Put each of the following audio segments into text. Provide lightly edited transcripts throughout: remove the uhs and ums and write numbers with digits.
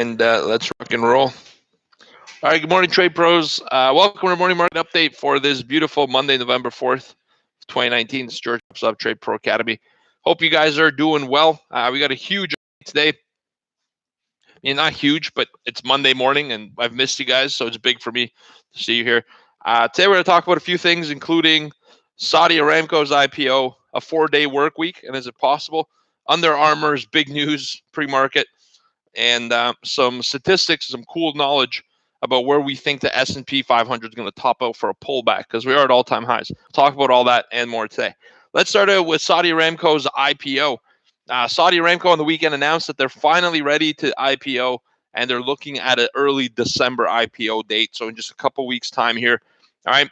And let's rock and roll. All right, good morning, Trade Pros. Welcome to our morning market update for this beautiful Monday, November 4th, 2019. It's George of Trade Pro Academy. Hope you guys are doing well. We got a huge today. I mean, not huge, but it's Monday morning, and I've missed you guys, so it's big for me to see you here. Today, we're going to talk about a few things, including Saudi Aramco's IPO, a 4-day work week, and is it possible? Under Armour's big news pre-market, and some statistics, some cool knowledge about where we think the S&P 500 is going to top out for a pullback, because we are at all-time highs. Talk about all that and more today. Let's start out with Saudi Aramco's IPO. Saudi Aramco on the weekend announced that they're finally ready to IPO, and they're looking at an early December IPO date, so in just a couple weeks' time here. All right,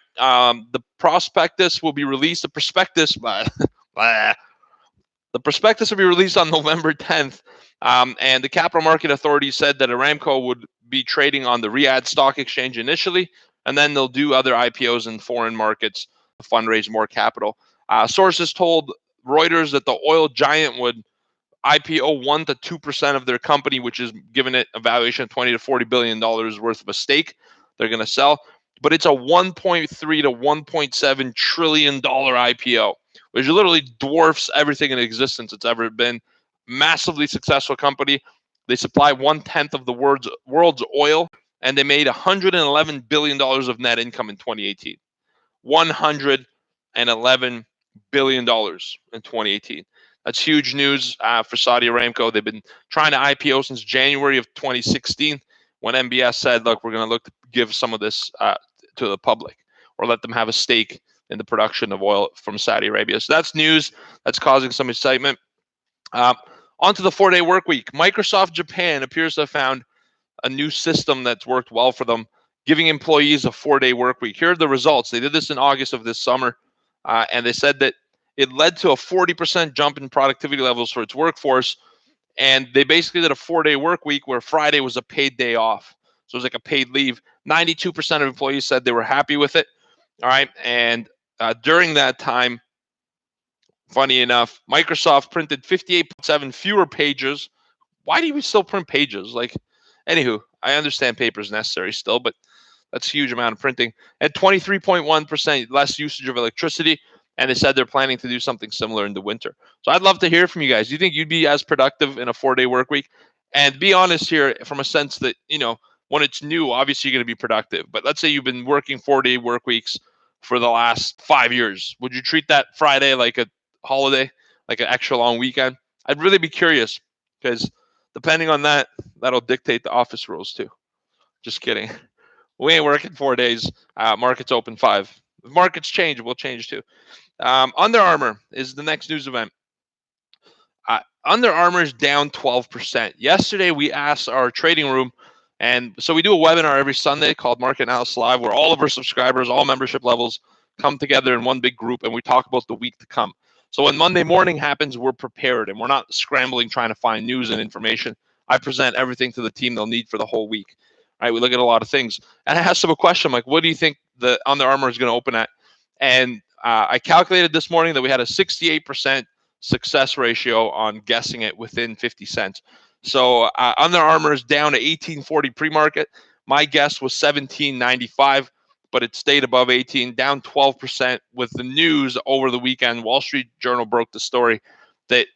the prospectus will be released. The prospectus will be released on November 10th. And the Capital Market Authority said that Aramco would be trading on the Riyadh Stock Exchange initially, and then they'll do other IPOs in foreign markets to fundraise more capital. Sources told Reuters that the oil giant would IPO 1 to 2% of their company, which is giving it a valuation of $20 to $40 billion worth of a stake they're going to sell. But it's a $1.3 to $1.7 trillion IPO, which literally dwarfs everything in existence it's ever been. Massively successful company. They supply 1/10 of the world's oil, and they made $111 billion of net income in 2018. $111 billion in 2018. That's huge news for Saudi Aramco. They've been trying to IPO since January of 2016, when MBS said, look, we're going to look to give some of this to the public, or let them have a stake in the production of oil from Saudi Arabia. So that's news that's causing some excitement. Onto the 4-day work week. Microsoft Japan appears to have found a new system that's worked well for them, giving employees a 4-day work week. Here are the results. They did this in August of this summer, and they said that it led to a 40% jump in productivity levels for its workforce. And they basically did a 4-day work week where Friday was a paid day off. So it was like a paid leave. 92% of employees said they were happy with it. All right. And during that time, funny enough, Microsoft printed 58.7 fewer pages. Why do we still print pages? Anywho, I understand paper is necessary still, but that's a huge amount of printing. And 23.1% less usage of electricity. And they said they're planning to do something similar in the winter. So I'd love to hear from you guys. Do you think you'd be as productive in a 4-day work week? And be honest here, from a sense that, when it's new, obviously you're going to be productive. But let's say you've been working 4-day work weeks for the last 5 years. Would you treat that Friday like a holiday, like an extra long weekend? I'd really be curious, because depending on that, that'll dictate the office rules too. Just kidding. We ain't working 4 days. Markets open 5. If markets change, we'll change too. Under Armour is the next news event. Under Armour is down 12%. Yesterday, we asked our trading room, and so we do a webinar every Sunday called Market Analysis Live, where all of our subscribers, all membership levels, come together in one big group, and we talk about the week to come. So when Monday morning happens, we're prepared, and we're not scrambling trying to find news and information. I present everything to the team they'll need for the whole week. All right, we look at a lot of things. And I asked them a question, like, what do you think the Under Armour is going to open at? And I calculated this morning that we had a 68% success ratio on guessing it within 50 cents. So Under Armour is down to 18.40 pre-market. My guess was 17.95, but it stayed above 18, down 12% with the news over the weekend. Wall Street Journal broke the story that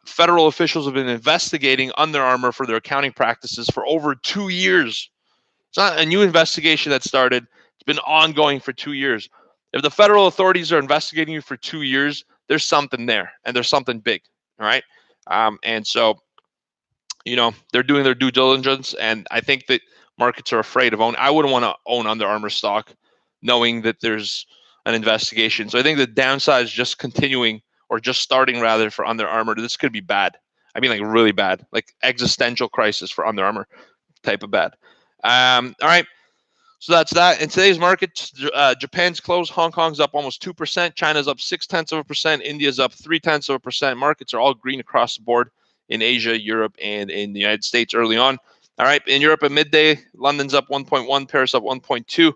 federal officials have been investigating Under Armour for their accounting practices for over 2 years. It's not a new investigation that started. It's been ongoing for 2 years. If the federal authorities are investigating you for 2 years, there's something there, and there's something big, all right? And so, they're doing their due diligence, and I think that markets are afraid of owning. I wouldn't want to own Under Armour stock knowing that there's an investigation. So I think the downside is just continuing, or just starting rather, for Under Armour. This could be bad. I mean, like really bad, like existential crisis for Under Armour type of bad. All right. So that's that. In today's market, Japan's closed. Hong Kong's up almost 2%. China's up 0.6%. India's up 0.3%. Markets are all green across the board in Asia, Europe, and in the United States early on. All right. In Europe at midday, London's up 1.1%, Paris up 1.2%,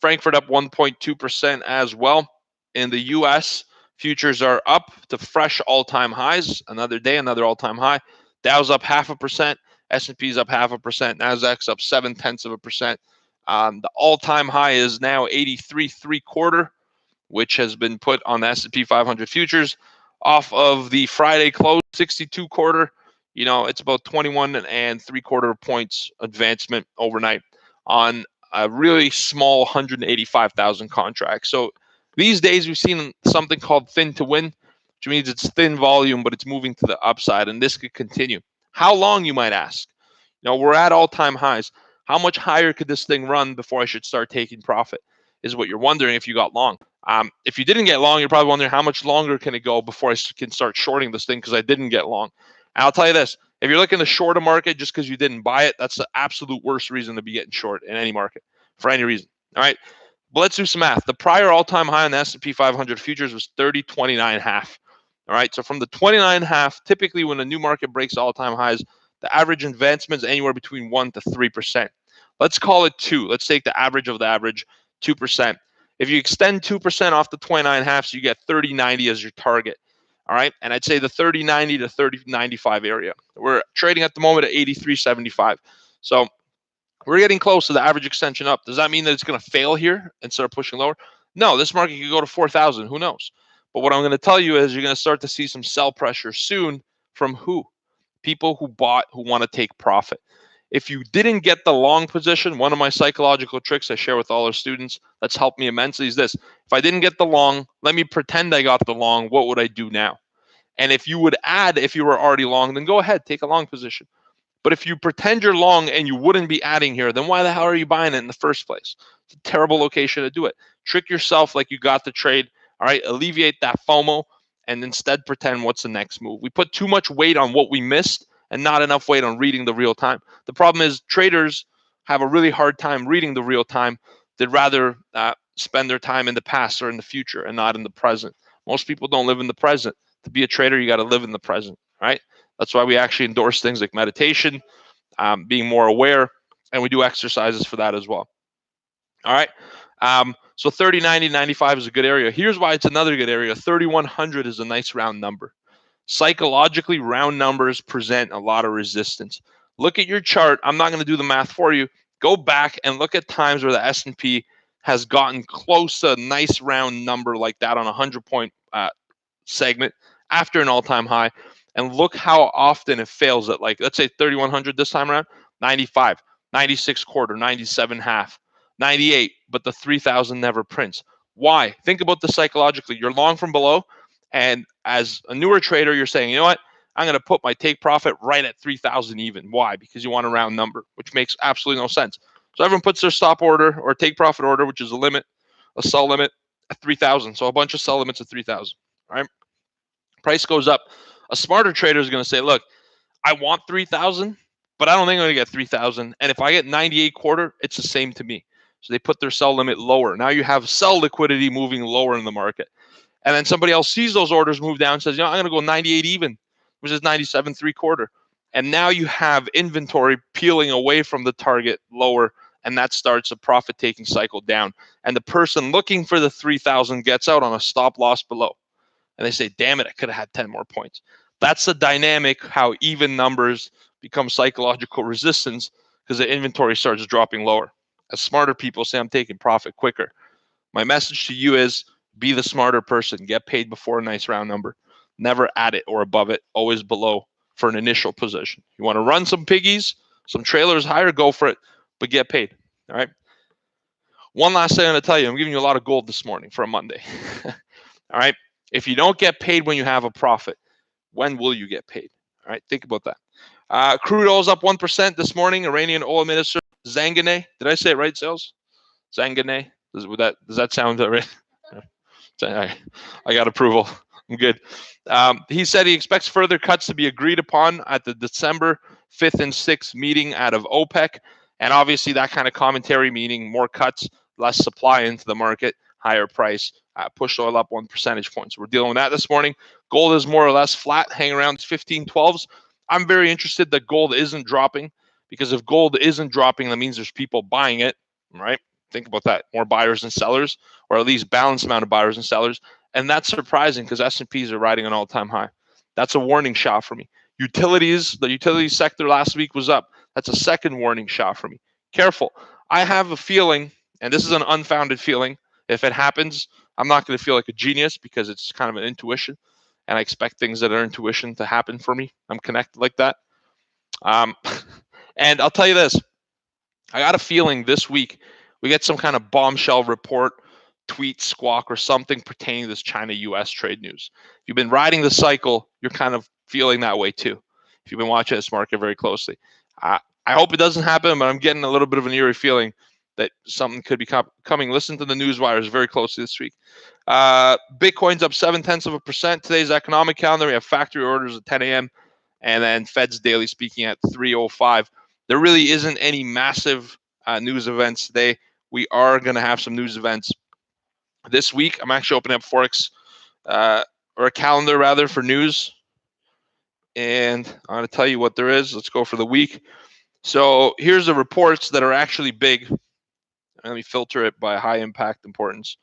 Frankfurt up 1.2% as well. In the U.S., futures are up to fresh all-time highs. Another day, another all-time high. Dow's up 0.5%, S&P's up 0.5%. Nasdaq's up 0.7%. The all-time high is now 83.75, which has been put on the S&P 500 futures off of the Friday close 62.25. You know, it's about 21.75 points advancement overnight on a really small 185,000 contract. So these days we've seen something called thin to win, which means it's thin volume, but it's moving to the upside, and this could continue. How long, you might ask? You know, we're at all-time highs. How much higher could this thing run before I should start taking profit, is what you're wondering if you got long. If you didn't get long, you're probably wondering how much longer can it go before I can start shorting this thing because I didn't get long. And I'll tell you this, if you're looking to short a market just because you didn't buy it, that's the absolute worst reason to be getting short in any market for any reason. All right, but let's do some math. The prior all-time high on the S&P 500 futures was 30.29.5. All right, so from the 29.5, typically when a new market breaks all-time highs, the average advancement is anywhere between 1 to 3%. Let's call it 2. Let's take the average of the average, 2%. If you extend 2% off the 29.5, so you get 30.90 as your target. All right, and I'd say the 30.90 to 30.95 area. We're trading at the moment at 83.75. So we're getting close to the average extension up. Does that mean that it's going to fail here and start pushing lower? No, this market could go to 4,000. Who knows? But what I'm going to tell you is you're going to start to see some sell pressure soon from who? People who bought, who want to take profit. If you didn't get the long position, one of my psychological tricks I share with all our students that's helped me immensely is this. If I didn't get the long, let me pretend I got the long. What would I do now? And if you would add, if you were already long, then go ahead, take a long position. But if you pretend you're long and you wouldn't be adding here, then why the hell are you buying it in the first place? It's a terrible location to do it. Trick yourself like you got the trade. All right, alleviate that FOMO and instead pretend what's the next move. We put too much weight on what we missed and not enough weight on reading the real time. The problem is traders have a really hard time reading the real time. They'd rather spend their time in the past or in the future and not in the present. Most people don't live in the present. To be a trader, you got to live in the present, right? That's why we actually endorse things like meditation, being more aware, and we do exercises for that as well. All right. So 30, 90, 95 is a good area. Here's why it's another good area. 3,100 is a nice round number. Psychologically, round numbers present a lot of resistance. Look at your chart. I'm not going to do the math for you. Go back and look at times where the S&P has gotten close to a nice round number like that on a 100-point segment after an all-time high. And look how often it fails at, like, let's say 3,100 this time around, 95, 96.25, 97.5, 98, but the 3,000 never prints. Why? Think about this psychologically. You're long from below, and as a newer trader, you're saying, you know what? I'm going to put my take profit right at 3,000 even. Why? Because you want a round number, which makes absolutely no sense. So everyone puts their stop order or take profit order, which is a limit, a sell limit at 3,000. So a bunch of sell limits at 3,000, right? Price goes up. A smarter trader is going to say, look, I want 3,000, but I don't think I'm going to get 3,000. And if I get 98.25, it's the same to me. So they put their sell limit lower. Now you have sell liquidity moving lower in the market. And then somebody else sees those orders move down and says, you know, I'm going to go 98 even, which is 97.75. And now you have inventory peeling away from the target lower, and that starts a profit-taking cycle down. And the person looking for the 3,000 gets out on a stop loss below. And they say, damn it, I could have had 10 more points. That's the dynamic, how even numbers become psychological resistance because the inventory starts dropping lower. As smarter people say, I'm taking profit quicker. My message to you is be the smarter person. Get paid before a nice round number. Never at it or above it, always below for an initial position. You want to run some piggies, some trailers higher, go for it, but get paid. All right. One last thing I'm going to tell you, I'm giving you a lot of gold this morning for a Monday. All right. If you don't get paid when you have a profit, when will you get paid? All right, think about that. Crude oil is up 1% this morning. Iranian oil minister Zanganeh. Did I say it right, Sales? Zanganeh. Does that sound right? I got approval. I'm good. He said he expects further cuts to be agreed upon at the December 5th and 6th meeting out of OPEC. And obviously that kind of commentary, meaning more cuts, less supply into the market, higher price, pushed oil up 1 percentage point. So we're dealing with that this morning. Gold is more or less flat, hanging around 1512s. I'm very interested that gold isn't dropping, because if gold isn't dropping, that means there's people buying it, right? Think about that. More buyers than sellers, or at least balanced amount of buyers and sellers. And that's surprising because S&Ps are riding an all-time high. That's a warning shot for me. Utilities, the utility sector last week was up. That's a second warning shot for me. Careful. I have a feeling, and this is an unfounded feeling. If it happens, I'm not going to feel like a genius because it's kind of an intuition, and I expect things that are intuition to happen for me. I'm connected like that. Um, and I'll tell you this, I got a feeling this week we get some kind of bombshell report, tweet, squawk, or something pertaining to this China-US trade news. If you've been riding the cycle, you're kind of feeling that way too. If you've been watching this market very closely, I hope it doesn't happen, but I'm getting a little bit of an eerie feeling that something could be coming. Listen to the news wires very closely this week. Bitcoin's up 0.7%. Today's economic calendar, we have factory orders at 10 a.m. and then Fed's daily speaking at 3:05. There really isn't any massive news events today. We are going to have some news events this week. I'm actually opening up Forex or a calendar rather for news, and I'm going to tell you what there is. Let's go for the week. So here's the reports that are actually big. Let me filter it by high impact importance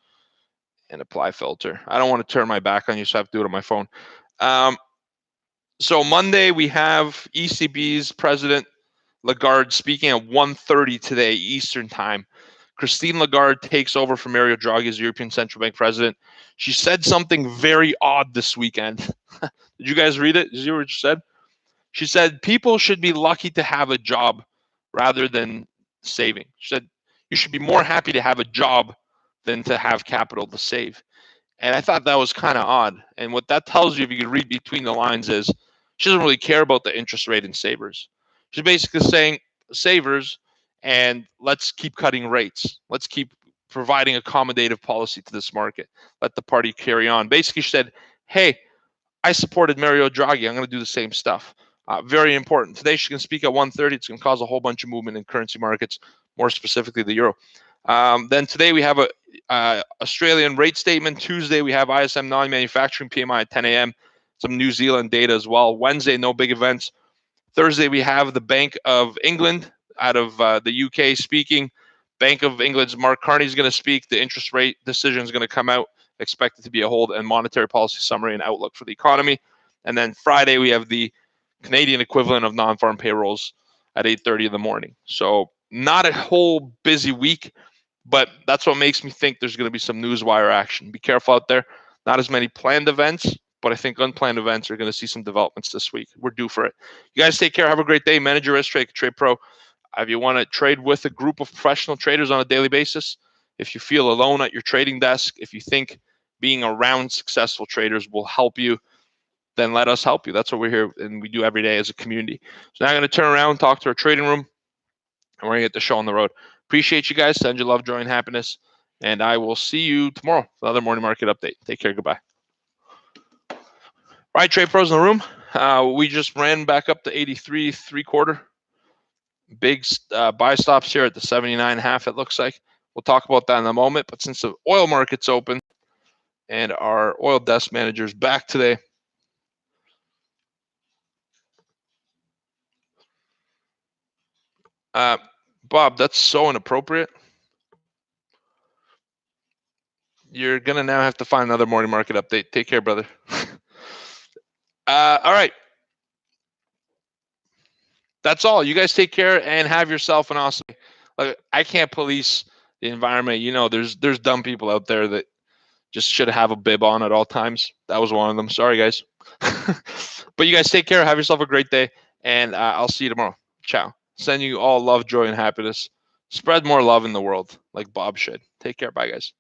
and apply filter. I don't want to turn my back on you, so I have to do it on my phone. So Monday we have ECB's president Lagarde speaking at 1:30 today Eastern time. Christine Lagarde takes over from Mario Draghi as European Central Bank president. She said something very odd this weekend. Did you guys read it? Did you hear what she said? She said people should be lucky to have a job rather than saving. She said you should be more happy to have a job than to have capital to save. And I thought that was kind of odd. And what that tells you, if you can read between the lines, is she doesn't really care about the interest rate in savers. She's basically saying savers, and let's keep cutting rates. Let's keep providing accommodative policy to this market. Let the party carry on. Basically, she said, hey, I supported Mario Draghi. I'm going to do the same stuff. Very important. Today, she's going to speak at 1:30. It's going to cause a whole bunch of movement in currency markets, more specifically the euro. Then today, we have a Australian rate statement. Tuesday, we have ISM non-manufacturing PMI at 10 a.m. Some New Zealand data as well. Wednesday, no big events. Thursday, we have the Bank of England out of the UK speaking. Bank of England's Mark Carney is going to speak. The interest rate decision is going to come out, expected to be a hold, and monetary policy summary and outlook for the economy. And then Friday, we have the Canadian equivalent of non-farm payrolls at 8:30 in the morning. So not a whole busy week, but that's what makes me think there's going to be some newswire action. Be careful out there. Not as many planned events, but I think unplanned events are going to see some developments this week. We're due for it. You guys take care. Have a great day. Manage your risk, TRADEPRO. If you want to trade with a group of professional traders on a daily basis, if you feel alone at your trading desk, if you think being around successful traders will help you, then let us help you. That's what we're here and we do every day as a community. So now I'm going to turn around, talk to our trading room, and we're going to get the show on the road. Appreciate you guys. Send you love, joy, and happiness. And I will see you tomorrow for another morning market update. Take care. Goodbye. All right, trade pros in the room. We just ran back up to 83 3/4. Big buy stops here at the 79.5, it looks like. We'll talk about that in a moment. But since the oil market's open and our oil desk manager's back today, Bob, that's so inappropriate. You're going to now have to find another morning market update. Take care, brother. All right. That's all. You guys take care and have yourself an awesome day. Like, I can't police the environment. You know, there's dumb people out there that just should have a bib on at all times. That was one of them. Sorry, guys. But you guys take care. Have yourself a great day, and I'll see you tomorrow. Ciao. Send you all love, joy, and happiness. Spread more love in the world like Bob should. Take care. Bye, guys.